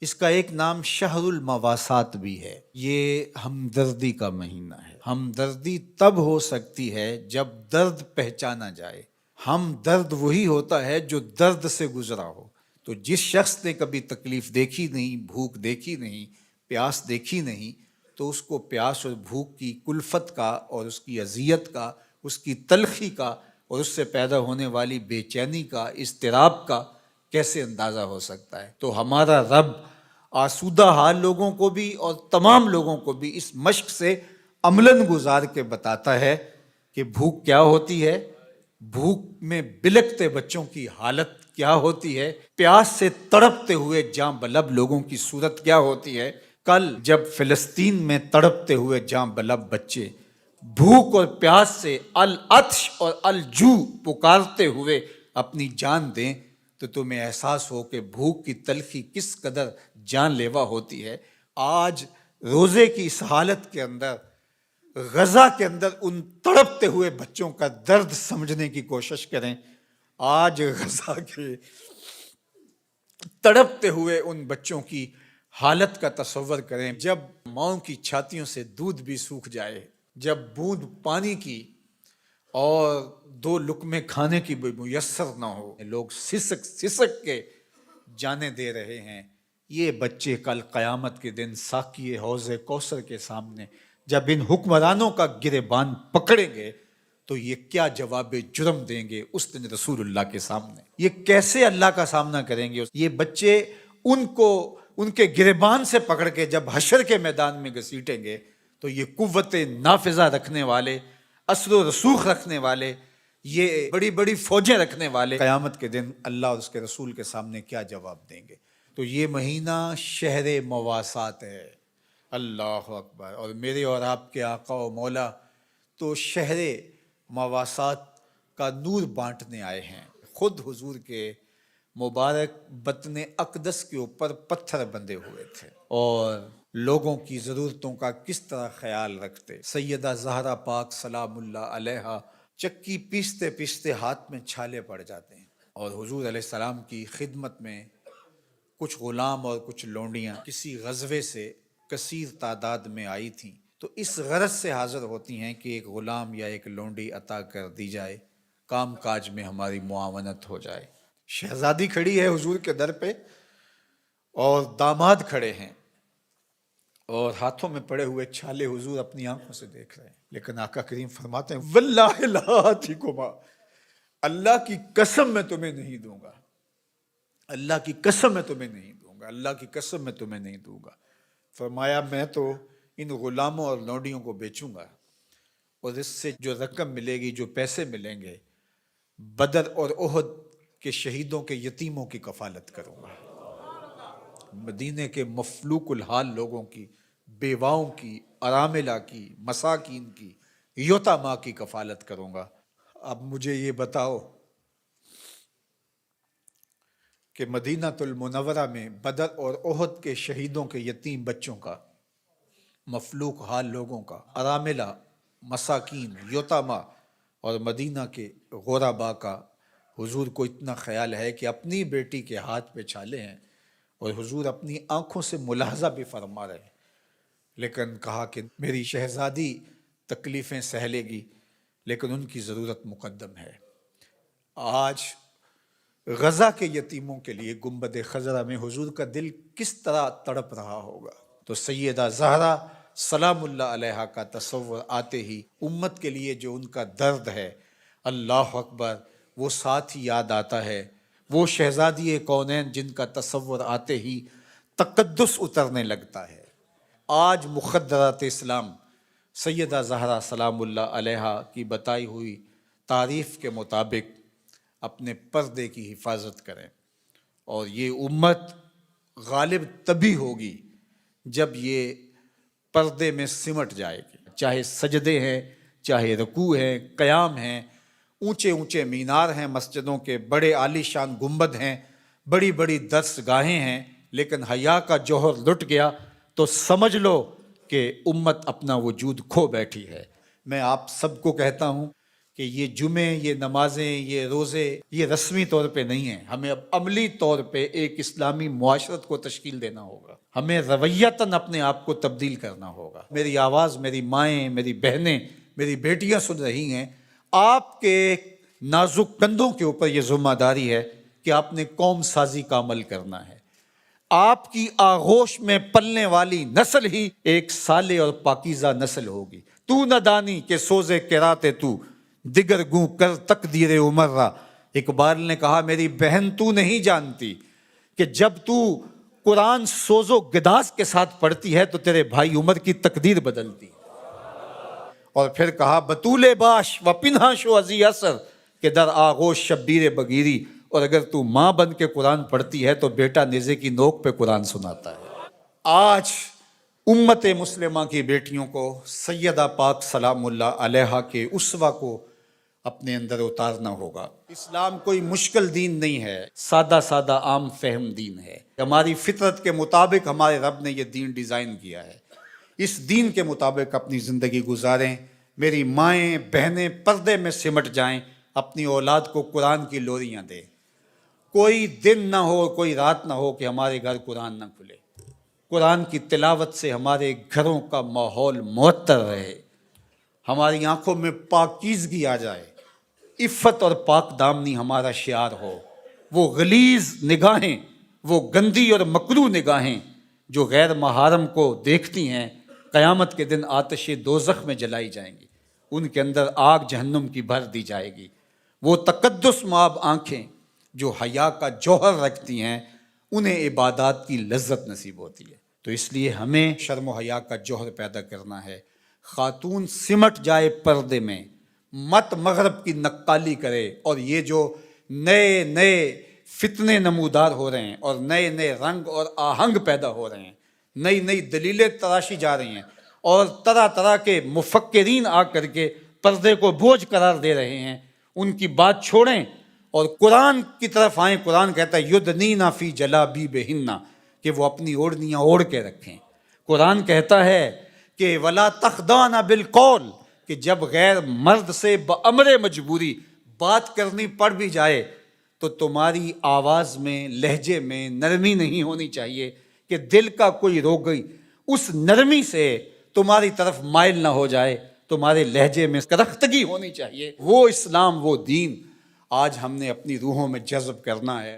اس کا ایک نام شہر المواسات بھی ہے۔ یہ ہمدردی کا مہینہ ہے۔ ہمدردی تب ہو سکتی ہے جب درد پہچانا جائے۔ ہمدرد وہی ہوتا ہے جو درد سے گزرا ہو۔ تو جس شخص نے کبھی تکلیف دیکھی نہیں، بھوک دیکھی نہیں، پیاس دیکھی نہیں، تو اس کو پیاس اور بھوک کی کلفت کا اور اس کی اذیت کا، اس کی تلخی کا اور اس سے پیدا ہونے والی بے چینی کا، اضطراب کا کیسے اندازہ ہو سکتا ہے۔ تو ہمارا رب آسودہ حال لوگوں کو بھی اور تمام لوگوں کو بھی اس مشق سے عملاً گزار کے بتاتا ہے کہ بھوک کیا ہوتی ہے، بھوک میں بلکتے بچوں کی حالت کیا ہوتی ہے، پیاس سے تڑپتے ہوئے جاں بلب لوگوں کی صورت کیا ہوتی ہے۔ کل جب فلسطین میں تڑپتے ہوئے جاں بلب بچے بھوک اور پیاس سے العطش اور الجوع پکارتے ہوئے اپنی جان دیں تو تمہیں احساس ہو کہ بھوک کی تلخی کس قدر جان لیوا ہوتی ہے۔ آج روزے کی اس حالت کے اندر، غزہ کے اندر ان تڑپتے ہوئے بچوں کا درد سمجھنے کی کوشش کریں۔ آج غزہ کے تڑپتے ہوئے ان بچوں کی حالت کا تصور کریں، جب ماؤں کی چھاتیوں سے دودھ بھی سوکھ جائے، جب بوند پانی کی اور دو لقمے کھانے کی بھی میسر نہ ہو، لوگ سسک سسک کے جانے دے رہے ہیں۔ یہ بچے کل قیامت کے دن ساقی حوض کوثر کے سامنے جب ان حکمرانوں کا گریبان پکڑیں گے تو یہ کیا جواب جرم دیں گے اس دن رسول اللہ کے سامنے؟ یہ کیسے اللہ کا سامنا کریں گے؟ یہ بچے ان کو ان کے گریبان سے پکڑ کے جب حشر کے میدان میں گھسیٹیں گے تو یہ قوت نافذہ رکھنے والے، اثر و رسوخ رکھنے والے، یہ بڑی بڑی فوجیں رکھنے والے قیامت کے دن اللہ اور اس کے رسول کے سامنے کیا جواب دیں گے؟ تو یہ مہینہ شہر مواسات ہے۔ اللہ اکبر۔ اور میرے اور آپ کے آقا و مولا تو شہر مواسات کا نور بانٹنے آئے ہیں۔ خود حضور کے مبارک بطن اقدس کے اوپر پتھر بندھے ہوئے تھے اور لوگوں کی ضرورتوں کا کس طرح خیال رکھتے۔ سیدہ زہرا پاک سلام اللہ علیہا چکی پیستے پیستے ہاتھ میں چھالے پڑ جاتے ہیں، اور حضور علیہ السلام کی خدمت میں کچھ غلام اور کچھ لونڈیاں کسی غزوے سے کثیر تعداد میں آئی تھیں، تو اس غرض سے حاضر ہوتی ہیں کہ ایک غلام یا ایک لونڈی عطا کر دی جائے، کام کاج میں ہماری معاونت ہو جائے۔ شہزادی کھڑی ہے حضور کے در پہ اور داماد کھڑے ہیں، اور ہاتھوں میں پڑے ہوئے چھالے حضور اپنی آنکھوں سے دیکھ رہے ہیں، لیکن آقا کریم فرماتے ہیں واللہ لا آتیکما، اللہ کی قسم میں تمہیں نہیں دوں گا، اللہ کی قسم میں تمہیں نہیں دوں گا، اللہ کی قسم میں تمہیں نہیں دوں گا۔ فرمایا میں تو ان غلاموں اور لونڈیوں کو بیچوں گا، اور اس سے جو رقم ملے گی، جو پیسے ملیں گے، بدر اور احد کے شہیدوں کے یتیموں کی کفالت کروں گا، مدینے کے مفلوق الحال لوگوں کی، بیواؤں کی، اراملہ کی، مساکین کی، یتاماں کی کفالت کروں گا۔ اب مجھے یہ بتاؤ کہ مدینہ المنورہ میں بدر اور احد کے شہیدوں کے یتیم بچوں کا، مفلوق حال لوگوں کا، اراملہ، مساکین، یتاماں اور مدینہ کے غرباء کا حضور کو اتنا خیال ہے کہ اپنی بیٹی کے ہاتھ پہ چھالے ہیں، اور حضور اپنی آنکھوں سے ملاحظہ بھی فرما رہے ہیں، لیکن کہا کہ میری شہزادی تکلیفیں سہ لے گی لیکن ان کی ضرورت مقدم ہے۔ آج غزہ کے یتیموں کے لیے گنبد خضرا میں حضور کا دل کس طرح تڑپ رہا ہوگا۔ تو سیدہ زہرا سلام اللہ علیہا کا تصور آتے ہی امت کے لیے جو ان کا درد ہے، اللہ اکبر، وہ ساتھ ہی یاد آتا ہے۔ وہ شہزادی کونین جن کا تصور آتے ہی تقدس اترنے لگتا ہے۔ آج مخدرات اسلام سیدہ زہرا سلام اللہ علیہا کی بتائی ہوئی تعریف کے مطابق اپنے پردے کی حفاظت کریں، اور یہ امت غالب تبھی ہوگی جب یہ پردے میں سمٹ جائے گی، چاہے سجدے ہیں، چاہے رکوع ہیں، قیام ہیں، اونچے اونچے مینار ہیں مسجدوں کے، بڑے عالی شان گنبد ہیں، بڑی بڑی درس گاہیں ہیں، لیکن حیا کا جوہر لٹ گیا تو سمجھ لو کہ امت اپنا وجود کھو بیٹھی ہے۔ میں آپ سب کو کہتا ہوں کہ یہ جمعے، یہ نمازیں، یہ روزے، یہ رسمی طور پہ نہیں ہیں. ہمیں اب عملی طور پہ ایک اسلامی معاشرت کو تشکیل دینا ہوگا. ہمیں رویتاً اپنے آپ کو تبدیل کرنا ہوگا. میری آواز میری مائیں، میری بہنیں، میری بیٹیاں سن رہی ہیں. آپ کے نازک کندھوں کے اوپر یہ ذمہ داری ہے کہ آپ نے قوم سازی کا عمل کرنا ہے. آپ کی آغوش میں پلنے والی نسل ہی ایک صالح اور پاکیزہ نسل ہوگی. تو نہ دانی کہ سوزے کراتے تو دیگر گوں کر تقدیر عمر را. اقبال نے کہا میری بہن تو نہیں جانتی کہ جب تو قرآن سوز و گداز کے ساتھ پڑھتی ہے تو تیرے بھائی عمر کی تقدیر بدلتی. اور پھر کہا بطول باش و پنہا شو ازی اثر کہ در آغوش شبیر بگیری. اور اگر تو ماں بن کے قرآن پڑھتی ہے تو بیٹا نیزے کی نوک پہ قرآن سناتا ہے. آج امت مسلمہ کی بیٹیوں کو سیدہ پاک سلام اللہ علیہا کے اسوہ کو اپنے اندر اتارنا ہوگا. اسلام کوئی مشکل دین نہیں ہے، سادہ سادہ عام فہم دین ہے. ہماری فطرت کے مطابق ہمارے رب نے یہ دین ڈیزائن کیا ہے. اس دین کے مطابق اپنی زندگی گزاریں. میری مائیں بہنیں پردے میں سمٹ جائیں، اپنی اولاد کو قرآن کی لوریاں دیں. کوئی دن نہ ہو، کوئی رات نہ ہو کہ ہمارے گھر قرآن نہ کھلے. قرآن کی تلاوت سے ہمارے گھروں کا ماحول معطر رہے، ہماری آنکھوں میں پاکیزگی آ جائے، عفت اور پاک دامنی ہمارا شعار ہو. وہ غلیظ نگاہیں، وہ گندی اور مکروہ نگاہیں جو غیر محارم کو دیکھتی ہیں قیامت کے دن آتش دوزخ میں جلائی جائیں گی. ان کے اندر آگ جہنم کی بھر دی جائے گی. وہ تقدس مآب آنکھیں جو حیا کا جوہر رکھتی ہیں انہیں عبادات کی لذت نصیب ہوتی ہے. تو اس لیے ہمیں شرم و حیا کا جوہر پیدا کرنا ہے. خاتون سمٹ جائے پردے میں، مت مغرب کی نقالی کرے. اور یہ جو نئے نئے فتنے نمودار ہو رہے ہیں اور نئے نئے رنگ اور آہنگ پیدا ہو رہے ہیں، نئی نئی دلیلیں تراشی جا رہی ہیں اور طرح طرح کے مفکرین آ کر کے پردے کو بوجھ قرار دے رہے ہیں، ان کی بات چھوڑیں اور قرآن کی طرف آئیں. قرآن کہتا ہے یدنینا فی جلابیبہن کہ وہ اپنی اوڑھنیاں اوڑھ کے رکھیں. قرآن کہتا ہے کہ ولا تخضعن بالقول کہ جب غیر مرد سے بامر مجبوری بات کرنی پڑ بھی جائے تو تمہاری آواز میں، لہجے میں نرمی نہیں ہونی چاہیے کہ دل کا کوئی روگئی اس نرمی سے تمہاری طرف مائل نہ ہو جائے. تمہارے لہجے میں کرختگی ہونی چاہیے. وہ اسلام، وہ دین آج ہم نے اپنی روحوں میں جذب کرنا ہے.